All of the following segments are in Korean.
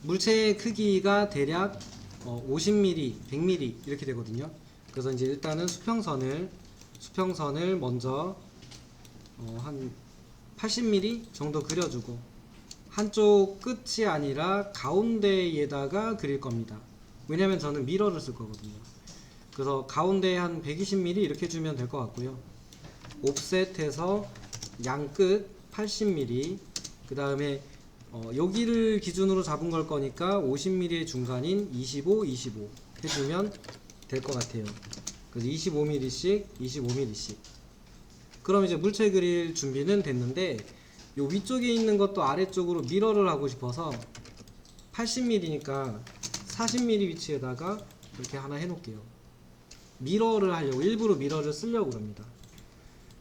물체의 크기가 대략 50mm, 100mm 이렇게 되거든요. 그래서 이제 일단은 수평선을 먼저 한 80mm 정도 그려주고, 한쪽 끝이 아니라 가운데에다가 그릴 겁니다. 왜냐면 저는 미러를 쓸 거거든요. 그래서 가운데에 한 120mm 이렇게 주면 될 것 같고요. 옵셋해서 양끝 80mm, 그 다음에 여기를 기준으로 잡은 걸 거니까 50mm의 중간인 25, 25 해주면 될 것 같아요. 그래서 25mm씩, 25mm씩. 그럼 이제 물체 그릴 준비는 됐는데, 요 위쪽에 있는 것도 아래쪽으로 미러를 하고 싶어서 80mm니까 40mm 위치에다가 이렇게 하나 해놓을게요. 미러를 하려고, 일부러 미러를 쓰려고 그럽니다.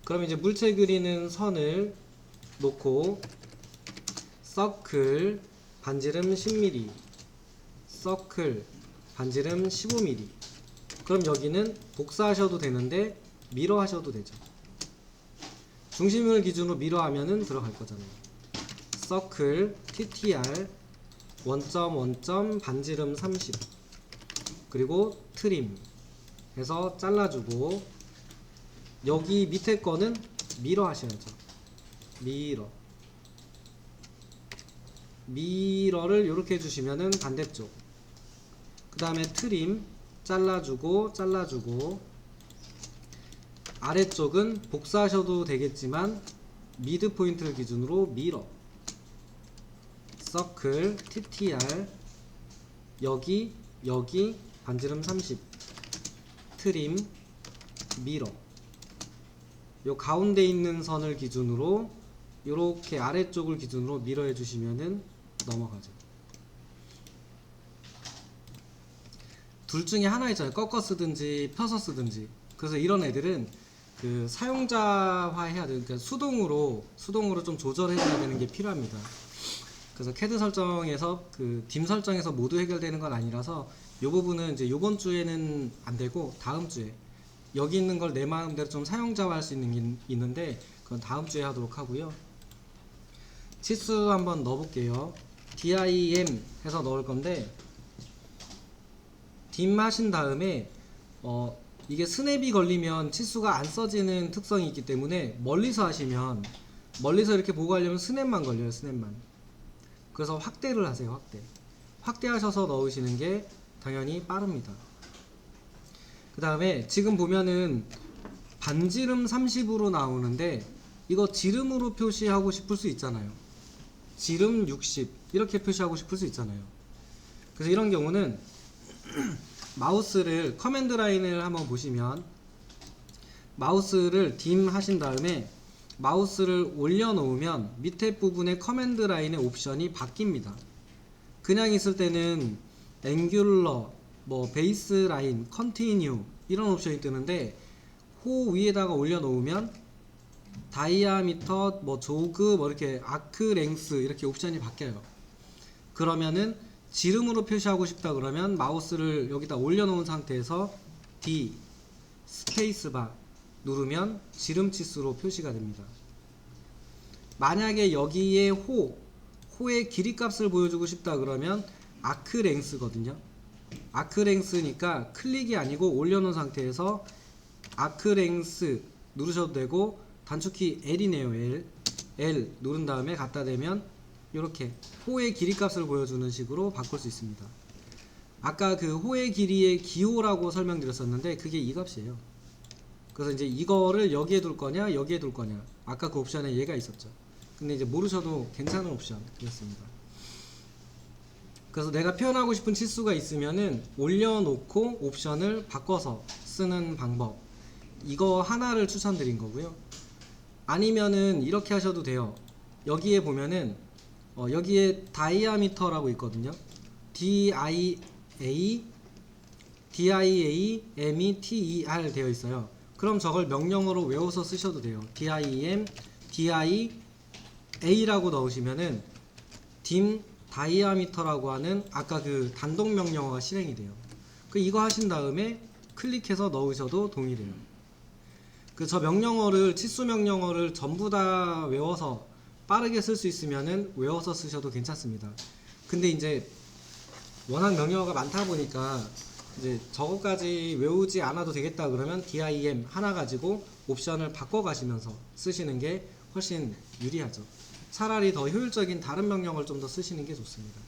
그럼 이제 물체 그리는 선을 놓고 서클 반지름 10mm, 서클 반지름 15mm. 그럼 여기는 복사하셔도 되는데 미러 하셔도 되죠. 중심을 기준으로 미러 하면은 들어갈 거잖아요. 서클 TTR 원점 원점 반지름 30, 그리고 트림 해서 잘라주고, 여기 밑에 거는 미러 하셔야죠. 미러를 이렇게 해주시면은 반대쪽, 그 다음에 트림 잘라주고 아래쪽은 복사하셔도 되겠지만 미드 포인트를 기준으로 미러, 서클 TTR 여기 반지름 30, 트림 미러, 요 가운데 있는 선을 기준으로 요렇게 아래쪽을 기준으로 미러 해주시면은 넘어가죠. 둘 중에 하나 있잖아요. 꺾어 쓰든지 펴서 쓰든지. 그래서 이런 애들은 그 사용자화 해야 돼요. 그러니까 수동으로 좀 조절해야 되는 게 필요합니다. 그래서 캐드 설정에서 그 딤 설정에서 모두 해결되는 건 아니라서 요 부분은 이제 요번 주에는 안 되고 다음 주에, 여기 있는 걸 내 마음대로 좀 사용자화 할 수 있는 게 있는데 그건 다음 주에 하도록 하고요. 치수 한번 넣어볼게요. DIM 해서 넣을 건데, 딤 하신 다음에 이게 스냅이 걸리면 치수가 안 써지는 특성이 있기 때문에 멀리서 하시면, 멀리서 이렇게 보고 하려면 스냅만 걸려요. 스냅만. 그래서 확대를 하세요. 확대하셔서 넣으시는 게 당연히 빠릅니다. 그 다음에 지금 보면은 반지름 30으로 나오는데 이거 지름으로 표시하고 싶을 수 있잖아요. 지름 60 이렇게 표시하고 싶을 수 있잖아요. 그래서 이런 경우는 마우스를, 커맨드 라인을 한번 보시면, 마우스를 딤 하신 다음에 마우스를 올려놓으면 밑에 부분에 커맨드 라인의 옵션이 바뀝니다. 그냥 있을 때는 앵귤러, 베이스 라인, 컨티뉴 이런 옵션이 뜨는데, 호 위에다가 올려놓으면 다이아미터, 조그, 이렇게 아크 랭스 이렇게 옵션이 바뀌어요. 그러면은 지름으로 표시하고 싶다 그러면 마우스를 여기다 올려놓은 상태에서 D 스페이스바 누르면 지름 치수로 표시가 됩니다. 만약에 여기에 호의 길이 값을 보여주고 싶다 그러면 아크 랭스거든요. 아크 랭스니까 클릭이 아니고 올려놓은 상태에서 아크 랭스 누르셔도 되고, 단축키 L이네요. L 누른 다음에 갖다 대면 이렇게 호의 길이 값을 보여주는 식으로 바꿀 수 있습니다. 아까 그 호의 길이의 기호라고 설명드렸었는데 그게 이 값이에요. 그래서 이제 이거를 여기에 둘 거냐 여기에 둘 거냐, 아까 그 옵션에 얘가 있었죠. 근데 이제 모르셔도 괜찮은 옵션이었습니다. 그래서 내가 표현하고 싶은 치수가 있으면은 올려놓고 옵션을 바꿔서 쓰는 방법, 이거 하나를 추천드린 거고요. 아니면은 이렇게 하셔도 돼요. 여기에 보면은 여기에 다이아미터라고 있거든요. DIAMETER 되어 있어요. 그럼 저걸 명령어로 외워서 쓰셔도 돼요. DIM, DIA라고 넣으시면은 딤 다이아미터라고 하는 아까 그 단독 명령어가 실행이 돼요. 이거 하신 다음에 클릭해서 넣으셔도 동일해요. 저 명령어를, 치수 명령어를 전부 다 외워서 빠르게 쓸 수 있으면은 외워서 쓰셔도 괜찮습니다. 근데 이제 워낙 명령어가 많다 보니까 이제 저거까지 외우지 않아도 되겠다 그러면 dim 하나 가지고 옵션을 바꿔 가시면서 쓰시는 게 훨씬 유리하죠. 차라리 더 효율적인 다른 명령어를 좀 더 쓰시는 게 좋습니다.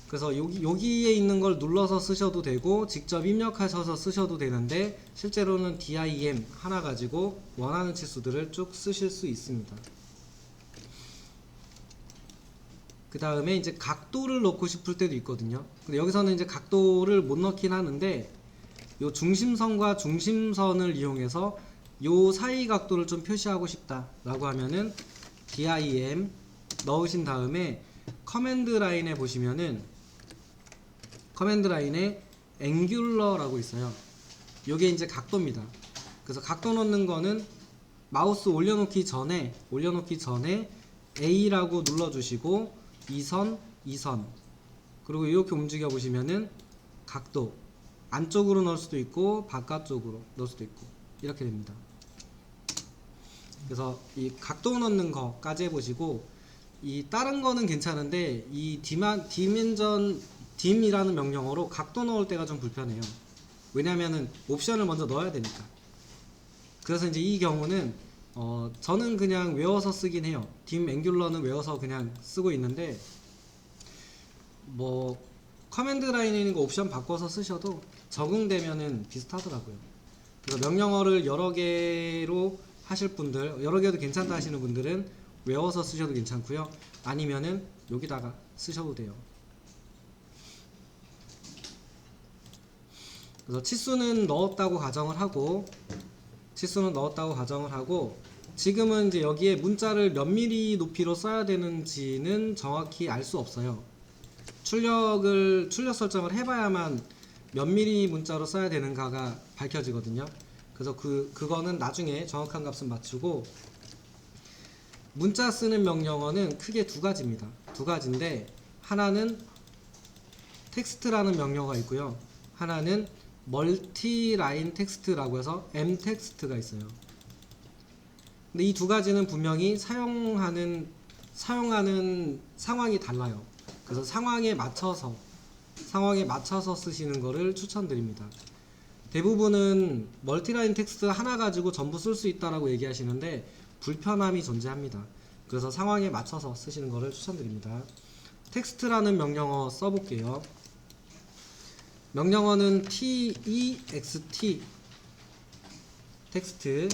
그래서 여기에 있는 걸 눌러서 쓰셔도 되고 직접 입력하셔서 쓰셔도 되는데 실제로는 dim 하나 가지고 원하는 치수들을 쭉 쓰실 수 있습니다. 그 다음에 이제 각도를 넣고 싶을 때도 있거든요. 근데 여기서는 이제 각도를 못 넣긴 하는데 요 중심선과 중심선을 이용해서 요 사이 각도를 좀 표시하고 싶다 라고 하면은 dim 넣으신 다음에 커맨드 라인에 보시면은 커맨드 라인에 앵귤러라고 있어요. 요게 이제 각도입니다. 그래서 각도 넣는 거는 마우스 올려놓기 전에 A라고 눌러주시고 2선 그리고 이렇게 움직여 보시면은 각도 안쪽으로 넣을 수도 있고 바깥쪽으로 넣을 수도 있고 이렇게 됩니다. 그래서 이 각도 넣는 거까지 해보시고 이 다른 거는 괜찮은데 이 dim이라는 명령어로 각도 넣을 때가 좀 불편해요. 왜냐면은 옵션을 먼저 넣어야 되니까. 그래서 이제 이 경우는 저는 그냥 외워서 쓰긴 해요. dim 앵귤러는 외워서 그냥 쓰고 있는데 뭐 커맨드 라인에 있는 거 옵션 바꿔서 쓰셔도 적응되면은 비슷하더라고요. 그래서 명령어를 여러 개로 하실 분들, 여러 개도 괜찮다 하시는 분들은 외워서 쓰셔도 괜찮고요. 아니면은 여기다가 쓰셔도 돼요. 그래서 치수는 넣었다고 가정을 하고 지금은 이제 여기에 문자를 몇 미리 높이로 써야 되는지는 정확히 알 수 없어요. 출력 설정을 해봐야만 몇 미리 문자로 써야 되는가가 밝혀지거든요. 그래서 그거는 나중에 정확한 값은 맞추고 문자 쓰는 명령어는 크게 두 가지입니다. 두 가지인데 하나는 텍스트라는 명령어가 있고요. 하나는 멀티라인 텍스트라고 해서 m텍스트가 있어요. 근데 이 두 가지는 분명히 사용하는 상황이 달라요. 그래서 상황에 맞춰서 쓰시는 거를 추천드립니다. 대부분은 멀티라인 텍스트 하나 가지고 전부 쓸 수 있다라고 얘기하시는데 불편함이 존재합니다. 그래서 상황에 맞춰서 쓰시는 거를 추천드립니다. 텍스트라는 명령어 써볼게요. 명령어는 text 텍스트.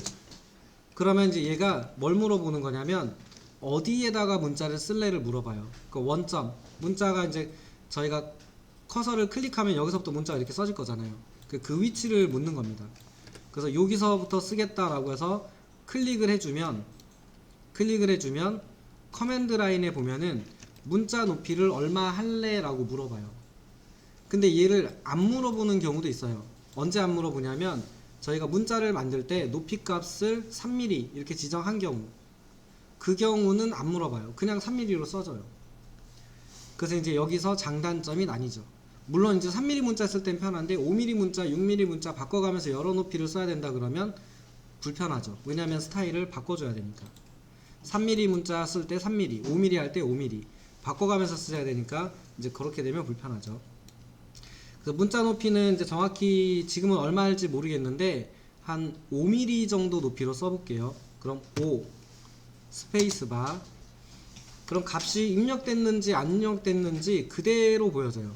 그러면 이제 얘가 뭘 물어보는 거냐면 어디에다가 문자를 쓸래를 물어봐요. 그 원점 문자가 이제 저희가 커서를 클릭하면 여기서부터 문자가 이렇게 써질 거잖아요. 그 위치를 묻는 겁니다. 그래서 여기서부터 쓰겠다라고 해서 클릭을 해주면 커맨드 라인에 보면은 문자 높이를 얼마 할래? 라고 물어봐요. 근데 얘를 안 물어보는 경우도 있어요. 언제 안 물어보냐면 저희가 문자를 만들 때 높이 값을 3mm 이렇게 지정한 경우, 그 경우는 안 물어봐요. 그냥 3mm로 써줘요. 그래서 이제 여기서 장단점이 나뉘죠. 물론 이제 3mm 문자 쓸 땐 편한데 5mm 문자, 6mm 문자 바꿔가면서 여러 높이를 써야 된다 그러면 불편하죠. 왜냐하면 스타일을 바꿔줘야 되니까. 3mm 문자 쓸 때 3mm, 5mm 할 때 5mm 바꿔가면서 써야 되니까 이제 그렇게 되면 불편하죠. 그래서 문자 높이는 이제 정확히 지금은 얼마 할지 모르겠는데 한 5mm 정도 높이로 써볼게요. 그럼 5 스페이스바. 그럼 값이 입력됐는지 안 입력됐는지 그대로 보여져요.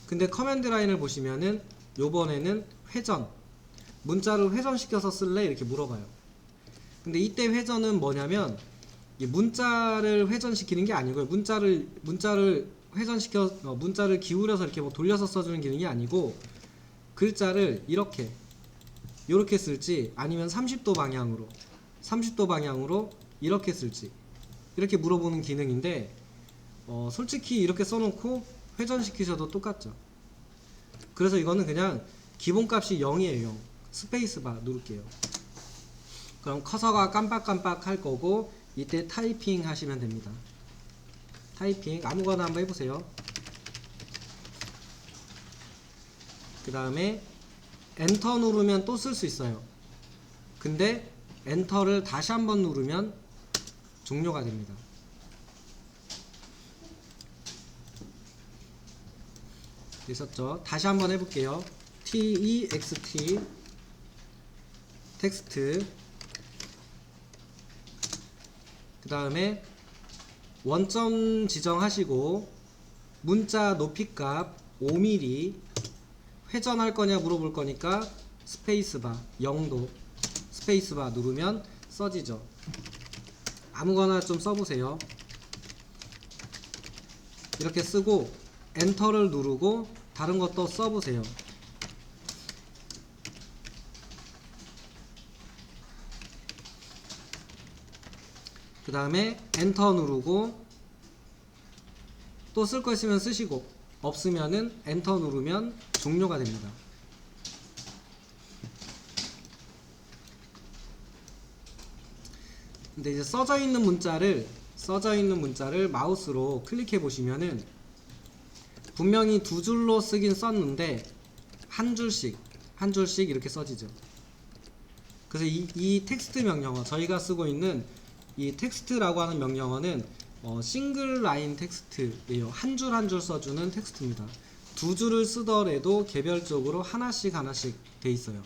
근데 커맨드 라인을 보시면은 요번에는 회전, 문자를 회전시켜서 쓸래? 이렇게 물어봐요. 근데 이때 회전은 뭐냐면 문자를 회전시키는 게 아니고요. 문자를 문자를 기울여서 이렇게 뭐 돌려서 써주는 기능이 아니고 글자를 이렇게 쓸지 아니면 30도 방향으로 이렇게 쓸지 이렇게 물어보는 기능인데 솔직히 이렇게 써놓고 회전시키셔도 똑같죠. 그래서 이거는 그냥 기본값이 0이에요. 0. 스페이스바 누를게요. 그럼 커서가 깜빡깜빡 할 거고 이때 타이핑 하시면 됩니다. 타이핑 아무거나 한번 해보세요. 그 다음에 엔터 누르면 또 쓸 수 있어요. 근데 엔터를 다시 한번 누르면 종료가 됩니다. 되셨죠? 다시 한번 해볼게요. text 텍스트, 그 다음에 원점 지정하시고 문자 높이값 5mm, 회전할 거냐 물어볼 거니까 스페이스바 0도 스페이스바 누르면 써지죠. 아무거나 좀 써보세요. 이렇게 쓰고 엔터를 누르고 다른 것도 써보세요. 그 다음에 엔터 누르고 또 쓸 거 있으면 쓰시고 없으면은 엔터 누르면 종료가 됩니다. 근데 이제 써져 있는 문자를 마우스로 클릭해 보시면은 분명히 두 줄로 쓰긴 썼는데 한 줄씩 이렇게 써지죠. 그래서 이 텍스트 명령어, 저희가 쓰고 있는 이 텍스트라고 하는 명령어는 싱글 라인 텍스트예요. 한 줄 한 줄 써주는 텍스트입니다. 두 줄을 쓰더라도 개별적으로 하나씩 돼 있어요.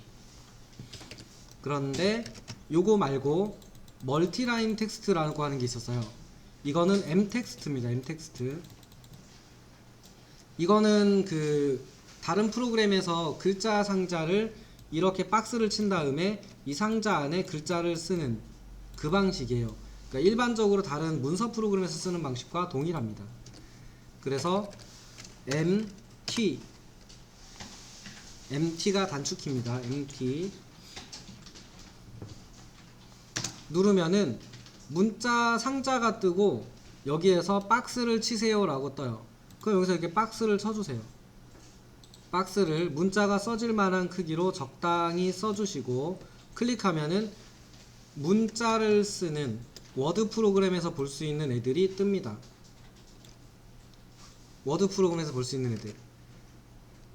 그런데 요거 말고 멀티라인 텍스트라고 하는 게 있었어요. 이거는 m텍스트입니다. m텍스트. 이거는 그 다른 프로그램에서 글자 상자를 이렇게 박스를 친 다음에 이 상자 안에 글자를 쓰는 그 방식이에요. 그러니까 일반적으로 다른 문서 프로그램에서 쓰는 방식과 동일합니다. 그래서 MT가 단축키입니다. MT 누르면은 문자 상자가 뜨고 여기에서 박스를 치세요 라고 떠요. 그럼 여기서 이렇게 박스를 쳐주세요. 박스를 문자가 써질 만한 크기로 적당히 써주시고 클릭하면은 문자를 쓰는 워드 프로그램에서 볼 수 있는 애들이 뜹니다. 워드 프로그램에서 볼 수 있는 애들.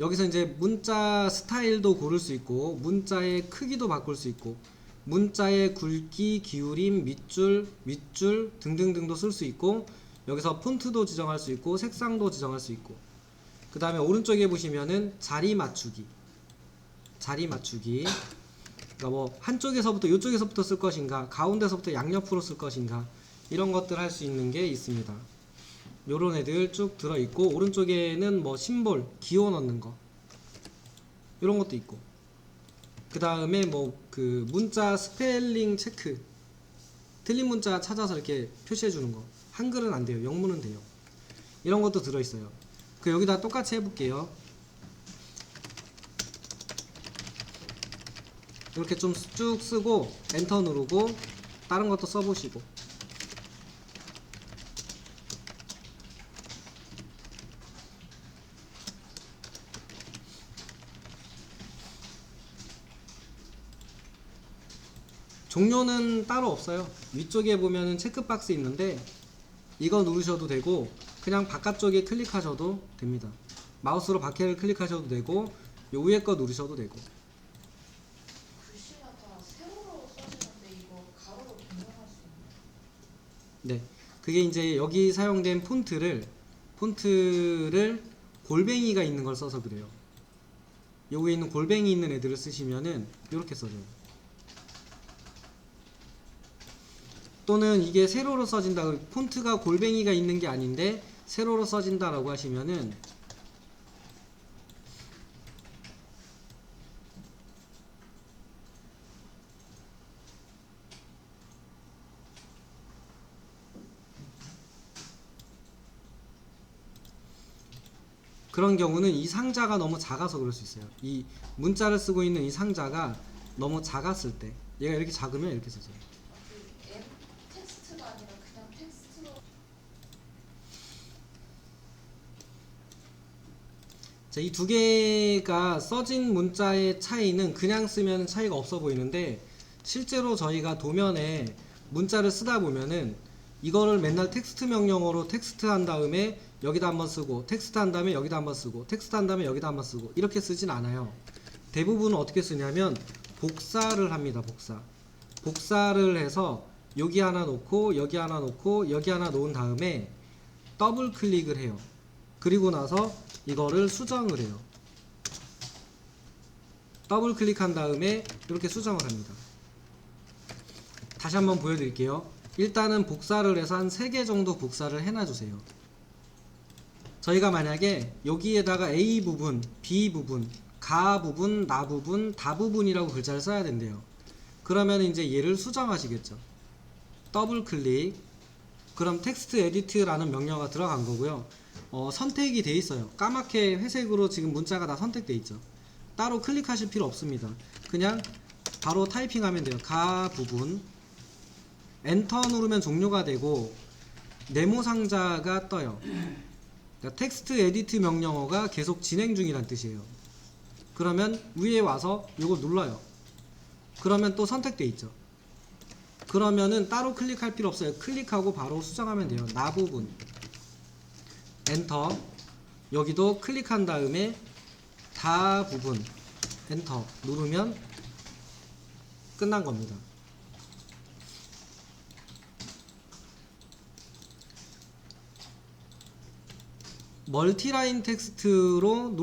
여기서 이제 문자 스타일도 고를 수 있고 문자의 크기도 바꿀 수 있고 문자의 굵기, 기울임, 밑줄 등등등도 쓸 수 있고 여기서 폰트도 지정할 수 있고 색상도 지정할 수 있고 그 다음에 오른쪽에 보시면은 자리 맞추기 그러니까 뭐 한쪽에서부터 이쪽에서부터 쓸 것인가 가운데서부터 양옆으로 쓸 것인가 이런 것들 할 수 있는 게 있습니다. 요런 애들 쭉 들어있고 오른쪽에는 뭐 심볼, 기호 넣는 거 이런 것도 있고 그 다음에 뭐 그 문자 스펠링 체크 틀린 문자 찾아서 이렇게 표시해 주는 거 한글은 안 돼요. 영문은 돼요. 이런 것도 들어있어요. 그 여기다 똑같이 해볼게요. 이렇게 좀 쭉 쓰고 엔터 누르고 다른 것도 써보시고 종료는 따로 없어요. 위쪽에 보면은 체크박스 있는데 이거 누르셔도 되고 그냥 바깥쪽에 클릭하셔도 됩니다. 마우스로 밖에를 클릭하셔도 되고 요 위에 거 누르셔도 되고. 글씨가 다 세로로 써지는데 이거 가로로 변경할 수 있나요? 네, 그게 이제 여기 사용된 폰트를 골뱅이가 있는 걸 써서 그래요. 여기에 있는 골뱅이 있는 애들을 쓰시면은 이렇게 써져요. 또는 이게 세로로 써진다, 폰트가 골뱅이가 있는 게 아닌데 세로로 써진다라고 하시면은 그런 경우는 이 상자가 너무 작아서 그럴 수 있어요. 이 문자를 쓰고 있는 이 상자가 너무 작았을 때 얘가 이렇게 작으면 이렇게 써져요. 그 M 텍스트가 아니라 그냥 텍스트로. 자, 이 두 개가 써진 문자의 차이는 그냥 쓰면 차이가 없어 보이는데 실제로 저희가 도면에 문자를 쓰다 보면은 이거를 맨날 텍스트 명령어로 텍스트 한 다음에 여기다 한번 쓰고 텍스트 한 다음에 여기다 한번 쓰고 텍스트 한 다음에 여기다 한번 쓰고 이렇게 쓰진 않아요. 대부분 어떻게 쓰냐면 복사를 합니다. 복사를 해서 여기 하나 놓고 여기 하나 놓고 여기 하나 놓은 다음에 더블 클릭을 해요. 그리고 나서 이거를 수정을 해요. 더블 클릭한 다음에 이렇게 수정을 합니다. 다시 한번 보여드릴게요. 일단은 복사를 해서 한 3개 정도 복사를 해놔주세요. 저희가 만약에 여기에다가 A 부분, B 부분, 가 부분, 나 부분, 다 부분이라고 글자를 써야 된대요. 그러면 이제 얘를 수정하시겠죠. 더블 클릭. 그럼 텍스트 에디트라는 명령어가 들어간 거고요. 선택이 돼 있어요. 까맣게 회색으로 지금 문자가 다 선택돼 있죠. 따로 클릭하실 필요 없습니다. 그냥 바로 타이핑하면 돼요. 가 부분. 엔터 누르면 종료가 되고 네모 상자가 떠요. 그러니까 텍스트 에디트 명령어가 계속 진행 중이란 뜻이에요. 그러면 위에 와서 이거 눌러요. 그러면 또 선택돼 있죠. 그러면은 따로 클릭할 필요 없어요. 클릭하고 바로 수정하면 돼요. 나 부분. 엔터. 여기도 클릭한 다음에 다 부분. 엔터 누르면 끝난 겁니다. 멀티라인 텍스트로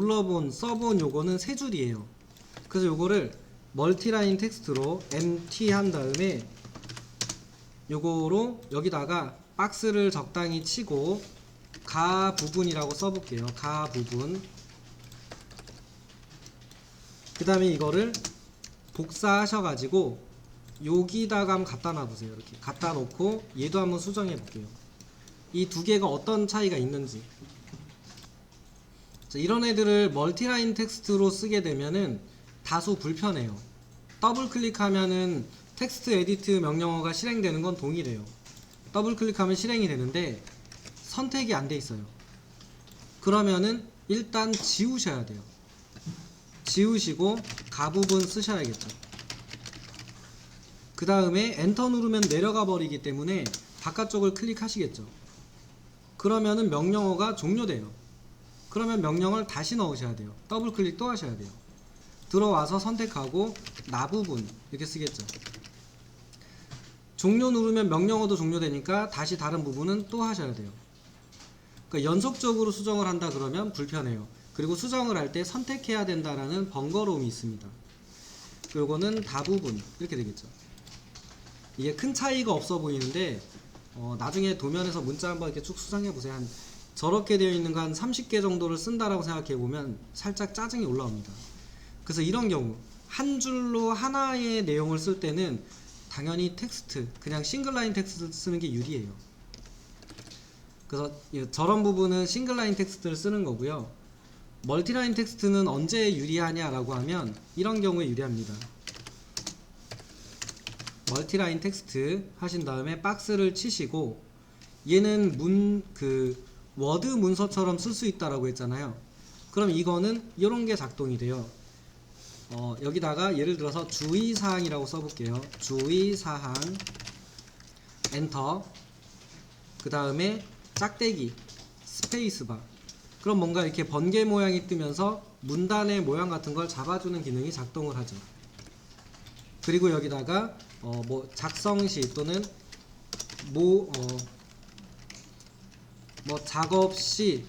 써본 요거는 3줄이에요. 그래서 요거를 멀티라인 텍스트로 MT 한 다음에 요거로 여기다가 박스를 적당히 치고 가 부분이라고 써볼게요. 가 부분. 그 다음에 이거를 복사하셔가지고 여기다가 한번 갖다 놔보세요. 이렇게 갖다 놓고 얘도 한번 수정해 볼게요. 이 두 개가 어떤 차이가 있는지. 자, 이런 애들을 멀티라인 텍스트로 쓰게 되면은 다소 불편해요. 더블 클릭하면은 텍스트 에디트 명령어가 실행되는 건 동일해요. 더블 클릭하면 실행이 되는데 선택이 안 돼 있어요. 그러면은 일단 지우셔야 돼요. 지우시고 가 부분 쓰셔야겠죠. 그 다음에 엔터 누르면 내려가 버리기 때문에 바깥쪽을 클릭하시겠죠. 그러면은 명령어가 종료돼요. 그러면 명령을 다시 넣으셔야 돼요. 더블 클릭 또 하셔야 돼요. 들어와서 선택하고 나 부분 이렇게 쓰겠죠. 종료 누르면 명령어도 종료되니까 다시 다른 부분은 또 하셔야 돼요. 그러니까 연속적으로 수정을 한다 그러면 불편해요. 그리고 수정을 할 때 선택해야 된다라는 번거로움이 있습니다. 요거는 다 부분 이렇게 되겠죠. 이게 큰 차이가 없어 보이는데 나중에 도면에서 문자 한번 이렇게 쭉 수정해 보세요. 한 저렇게 되어 있는 거 한 30개 정도를 쓴다라고 생각해 보면 살짝 짜증이 올라옵니다. 그래서 이런 경우 한 줄로 하나의 내용을 쓸 때는 당연히 텍스트, 그냥 싱글라인 텍스트를 쓰는 게 유리해요. 그래서 저런 부분은 싱글라인 텍스트를 쓰는 거고요. 멀티라인 텍스트는 언제 유리하냐라고 하면 이런 경우에 유리합니다. 멀티라인 텍스트 하신 다음에 박스를 치시고 얘는 워드 문서처럼 쓸 수 있다라고 했잖아요. 그럼 이거는 이런 게 작동이 돼요. 여기다가 예를 들어서 주의사항이라고 써볼게요. 주의사항 엔터. 그 다음에 짝대기 스페이스바. 그럼 뭔가 이렇게 번개 모양이 뜨면서 문단의 모양 같은 걸 잡아주는 기능이 작동을 하죠. 그리고 여기다가 뭐 작성시 또는 뭐 작업시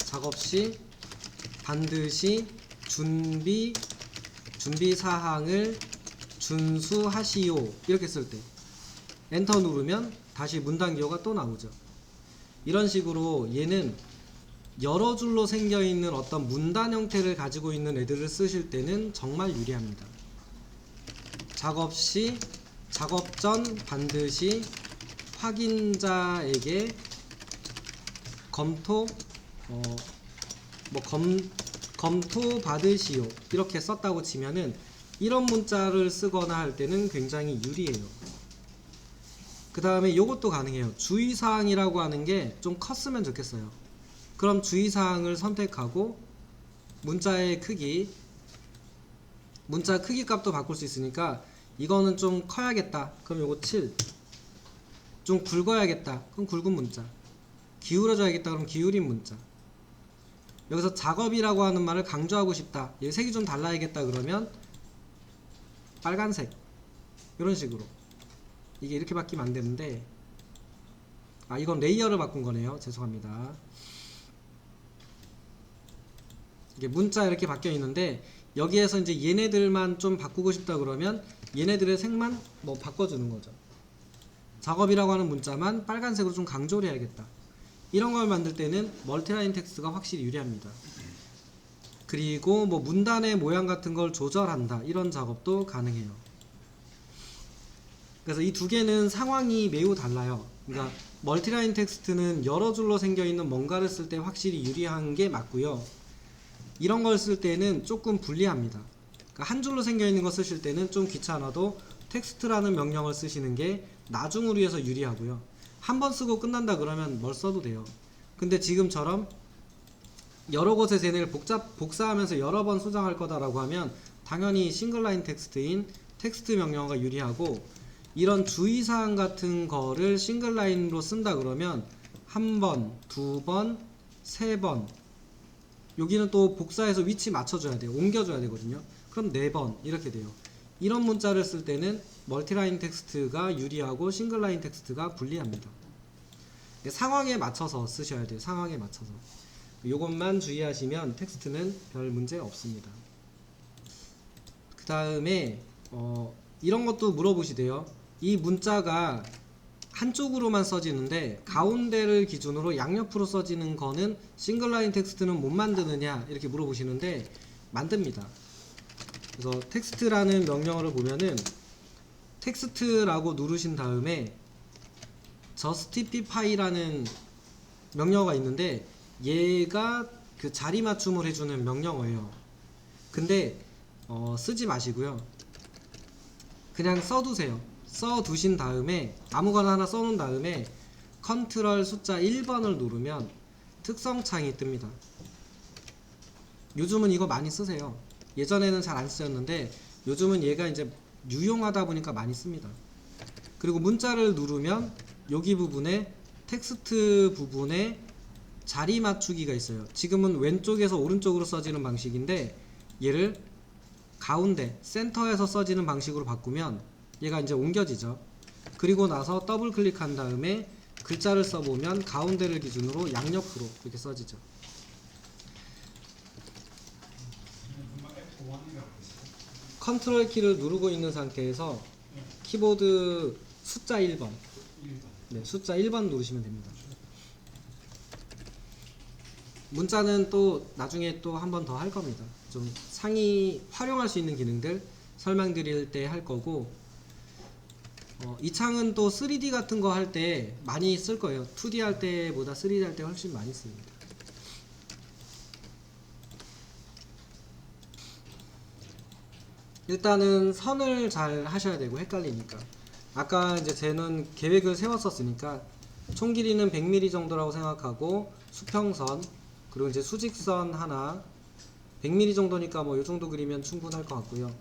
반드시 준비 사항을 준수하시오 이렇게 쓸 때 엔터 누르면 다시 문단 기호가 또 나오죠. 이런 식으로 얘는 여러 줄로 생겨 있는 어떤 문단 형태를 가지고 있는 애들을 쓰실 때는 정말 유리합니다. 작업 시, 작업 전 반드시 확인자에게 검토 받으시오 이렇게 썼다고 치면은 이런 문자를 쓰거나 할 때는 굉장히 유리해요. 그 다음에 요것도 가능해요. 주의사항이라고 하는 게 좀 컸으면 좋겠어요. 그럼 주의사항을 선택하고 문자의 크기, 문자 크기 값도 바꿀 수 있으니까 이거는 좀 커야겠다. 그럼 요거 7. 좀 굵어야겠다. 그럼 굵은 문자. 기울어져야겠다. 그럼 기울인 문자. 여기서 작업이라고 하는 말을 강조하고 싶다. 얘 색이 좀 달라야겠다. 그러면 빨간색. 이런 식으로. 이게 이렇게 바뀌면 안 되는데, 이건 레이어를 바꾼 거네요. 죄송합니다. 이게 문자 이렇게 바뀌어 있는데 여기에서 이제 얘네들만 좀 바꾸고 싶다 그러면 얘네들의 색만 뭐 바꿔주는 거죠. 작업이라고 하는 문자만 빨간색으로 좀 강조를 해야겠다. 이런 걸 만들 때는 멀티라인 텍스트가 확실히 유리합니다. 그리고 뭐 문단의 모양 같은 걸 조절한다. 이런 작업도 가능해요. 그래서 이 두 개는 상황이 매우 달라요. 그러니까 멀티라인 텍스트는 여러 줄로 생겨 있는 뭔가를 쓸 때 확실히 유리한 게 맞고요. 이런 걸 쓸 때는 조금 불리합니다. 그러니까 한 줄로 생겨 있는 거 쓰실 때는 좀 귀찮아도 텍스트라는 명령을 쓰시는 게 나중을 위해서 유리하고요. 한 번 쓰고 끝난다 그러면 뭘 써도 돼요. 근데 지금처럼 여러 곳에서 얘네를 복사하면서 여러 번 수정할 거다라고 하면 당연히 싱글라인 텍스트인 텍스트 명령어가 유리하고, 이런 주의사항 같은 거를 싱글라인으로 쓴다 그러면 한 번, 두 번, 세 번, 여기는 또 복사해서 위치 맞춰줘야 돼요. 옮겨줘야 되거든요. 그럼 네 번 이렇게 돼요. 이런 문자를 쓸 때는 멀티라인 텍스트가 유리하고 싱글라인 텍스트가 불리합니다. 상황에 맞춰서 쓰셔야 돼요. 상황에 맞춰서. 요것만 주의하시면 텍스트는 별 문제 없습니다. 그 다음에 이런 것도 물어보시대요. 이 문자가 한쪽으로만 써지는데 가운데를 기준으로 양옆으로 써지는 거는 싱글라인 텍스트는 못 만드느냐 이렇게 물어보시는데 만듭니다. 그래서 텍스트라는 명령어를 보면은 텍스트라고 누르신 다음에 justify라는 명령어가 있는데 얘가 그 자리 맞춤을 해주는 명령어예요. 근데 쓰지 마시고요. 그냥 써두세요. 써두신 다음에 아무거나 하나 써놓은 다음에 컨트롤 숫자 1번을 누르면 특성창이 뜹니다. 요즘은 이거 많이 쓰세요. 예전에는 잘 안 쓰였는데 요즘은 얘가 이제 유용하다 보니까 많이 씁니다. 그리고 문자를 누르면 여기 부분에 텍스트 부분에 자리 맞추기가 있어요. 지금은 왼쪽에서 오른쪽으로 써지는 방식인데 얘를 가운데 센터에서 써지는 방식으로 바꾸면 얘가 이제 옮겨지죠. 그리고 나서 더블 클릭한 다음에 글자를 써보면 가운데를 기준으로 양옆으로 이렇게 써지죠. 컨트롤 키를 누르고 있는 상태에서 키보드 숫자 1번, 네, 숫자 1번 누르시면 됩니다. 문자는 또 나중에 또 한 번 더 할 겁니다. 좀 상위 활용할 수 있는 기능들 설명드릴 때 할 거고, 이 창은 또 3D 같은 거 할 때 많이 쓸 거예요. 2D 할 때보다 3D 할 때 훨씬 많이 씁니다. 일단은 선을 잘 하셔야 되고 헷갈리니까, 아까 이제 쟤는 계획을 세웠었으니까 총 길이는 100mm 정도라고 생각하고 수평선 그리고 이제 수직선 하나 100mm 정도니까 뭐 요 정도 그리면 충분할 것 같고요.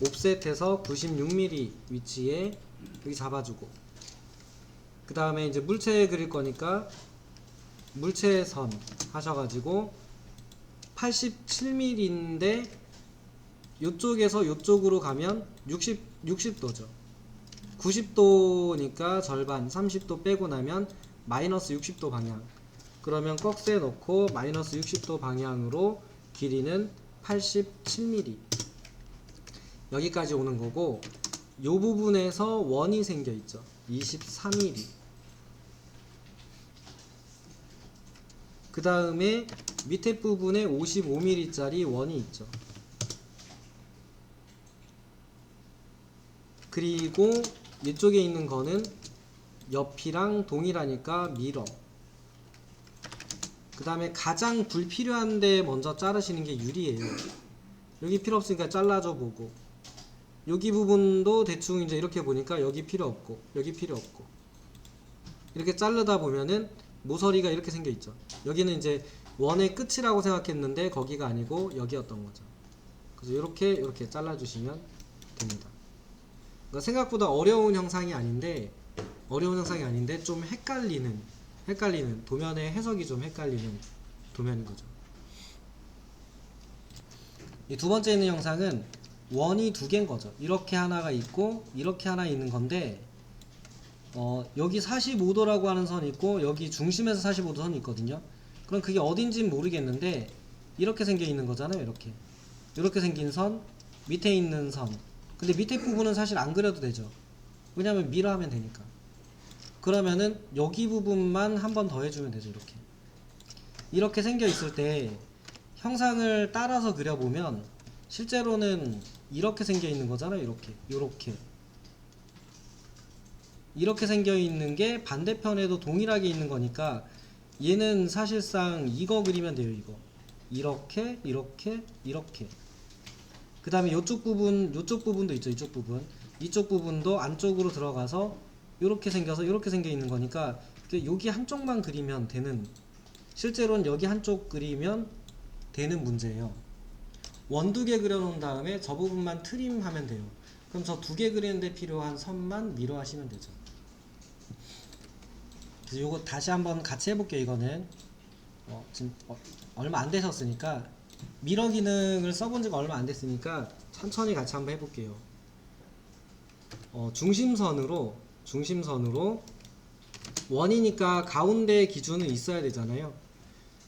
옵셋해서 96mm 위치에 여기 잡아주고, 그 다음에 이제 물체 그릴 거니까 물체선 하셔가지고 87mm인데 요쪽에서 요쪽으로 가면 60도죠. 90도니까 절반 30도 빼고 나면 마이너스 60도 방향. 그러면 꺽쇠 넣고 마이너스 60도 방향으로 길이는 87mm 여기까지 오는 거고, 요 부분에서 원이 생겨 있죠. 23mm. 그 다음에 밑에 부분에 55mm 짜리 원이 있죠. 그리고 이쪽에 있는 거는 옆이랑 동일하니까 미러. 그 다음에 가장 불필요한데 먼저 자르시는 게 유리예요. 여기 필요 없으니까 잘라줘 보고, 여기 부분도 대충 이제 이렇게 보니까 여기 필요 없고 여기 필요 없고, 이렇게 자르다 보면은 모서리가 이렇게 생겨 있죠. 여기는 이제 원의 끝이라고 생각했는데 거기가 아니고 여기였던 거죠. 그래서 이렇게 잘라주시면 됩니다. 그러니까 생각보다 어려운 형상이 아닌데 좀 헷갈리는 도면의 해석이 좀 헷갈리는 도면인 거죠. 이 두 번째 있는 형상은 원이 두 개인 거죠. 이렇게 하나가 있고 이렇게 하나 있는 건데, 여기 45도라고 하는 선이 있고 여기 중심에서 45도 선이 있거든요. 그럼 그게 어딘지는 모르겠는데 이렇게 생겨 있는 거잖아요. 이렇게 생긴 선, 밑에 있는 선. 근데 밑에 부분은 사실 안 그려도 되죠. 왜냐면 미러 하면 되니까. 그러면은 여기 부분만 한 번 더 해주면 되죠. 이렇게 생겨 있을 때 형상을 따라서 그려보면 실제로는 이렇게 생겨 있는 거잖아요. 이렇게 생겨 있는 게 반대편에도 동일하게 있는 거니까 얘는 사실상 이거 그리면 돼요. 이렇게 그 다음에 요쪽 부분도 있죠. 이쪽 부분도 안쪽으로 들어가서 이렇게 생겨서 이렇게 생겨 있는 거니까 여기 한쪽만 그리면 되는, 실제로는 여기 한쪽 그리면 되는 문제예요. 원두 개 그려놓은 다음에 저 부분만 트림하면 돼요. 그럼 저 두 개 그리는데 필요한 선만 미러 하시면 되죠. 그래서 요거 다시 한번 같이 해볼게요. 이거는 지금 얼마 안 되셨으니까, 미러 기능을 써본 지가 얼마 안 됐으니까 천천히 같이 한번 해볼게요. 중심선으로 원이니까 가운데 기준은 있어야 되잖아요.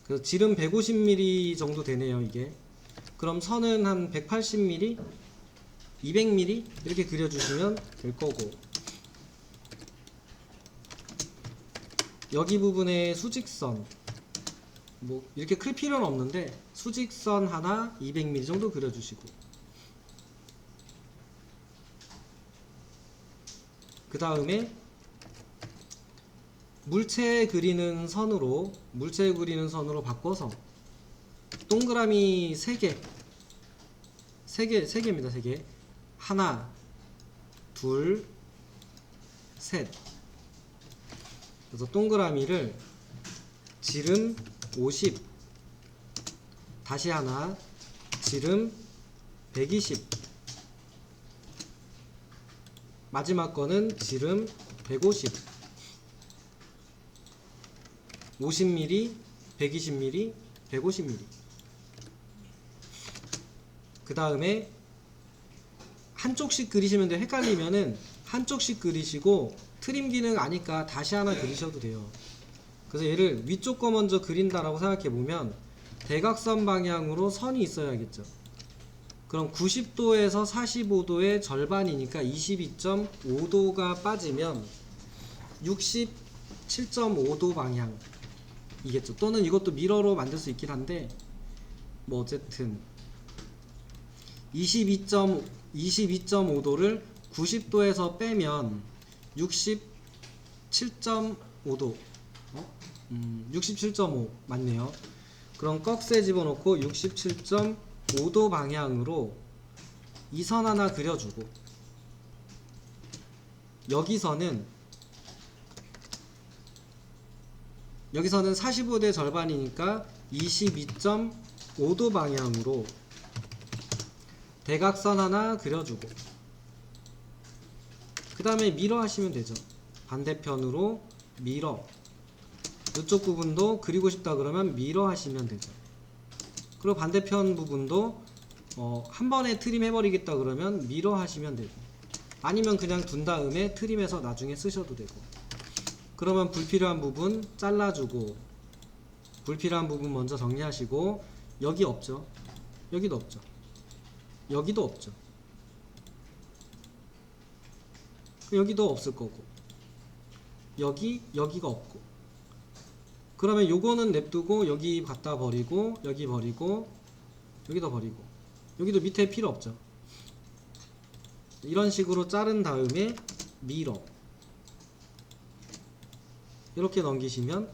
그래서 지름 150mm 정도 되네요. 이게 그럼 선은 한 180mm, 200mm 이렇게 그려주시면 될 거고, 여기 부분에 수직선 뭐 이렇게 클 필요는 없는데 수직선 하나 200mm 정도 그려주시고, 그 다음에 물체 그리는 선으로 바꿔서 동그라미 3개입니다. 하나, 둘, 셋. 그래서 동그라미를 지름 50, 다시 하나, 지름 120, 마지막 거는 지름 150, 50mm, 120mm, 150mm. 그 다음에 한쪽씩 그리시면 돼요. 헷갈리면은 한쪽씩 그리시고 트림 기능 아니까 다시 하나 그리셔도 돼요. 그래서 얘를 위쪽 거 먼저 그린다라고 생각해 보면 대각선 방향으로 선이 있어야겠죠. 그럼 90도에서 45도의 절반이니까 22.5도가 빠지면 67.5도 방향이겠죠. 또는 이것도 미러로 만들 수 있긴 한데 뭐 어쨌든 22.5도를 90도에서 빼면 67.5도 67.5 맞네요. 그럼 꺽쇠 집어넣고 67.5도 방향으로 이 선 하나 그려주고, 여기서는 45도의 절반이니까 22.5도 방향으로 대각선 하나 그려주고, 그 다음에 미러 하시면 되죠. 반대편으로 미러, 이쪽 부분도 그리고 싶다 그러면 미러 하시면 되죠. 그리고 반대편 부분도 한 번에 트림 해버리겠다 그러면 미러 하시면 되고, 아니면 그냥 둔 다음에 트림해서 나중에 쓰셔도 되고. 그러면 불필요한 부분 잘라주고, 불필요한 부분 먼저 정리하시고, 여기 없죠. 여기도 없죠. 여기도 없죠. 여기도 없을 거고, 여기가 없고. 그러면 요거는 냅두고 여기 갖다 버리고, 여기 버리고, 여기도 버리고, 여기도 밑에 필요 없죠. 이런 식으로 자른 다음에 미러 이렇게 넘기시면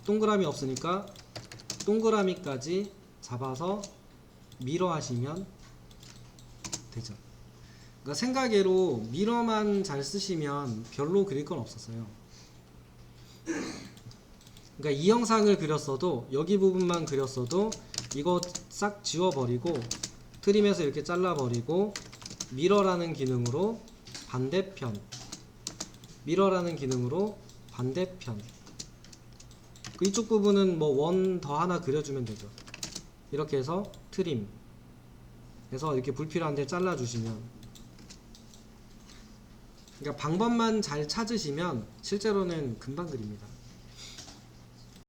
동그라미 없으니까 동그라미까지 잡아서 미러 하시면 되죠. 그러니까 생각외로 미러만 잘 쓰시면 별로 그릴 건 없었어요. 그러니까 이 영상을 그렸어도, 여기 부분만 그렸어도 이거 싹 지워버리고 트림해서 이렇게 잘라버리고 미러라는 기능으로 반대편, 이쪽 부분은 뭐 원 더 하나 그려주면 되죠. 이렇게 해서 트림 해서 이렇게 불필요한데 잘라주시면, 그러니까 방법만 잘 찾으시면 실제로는 금방 그립니다.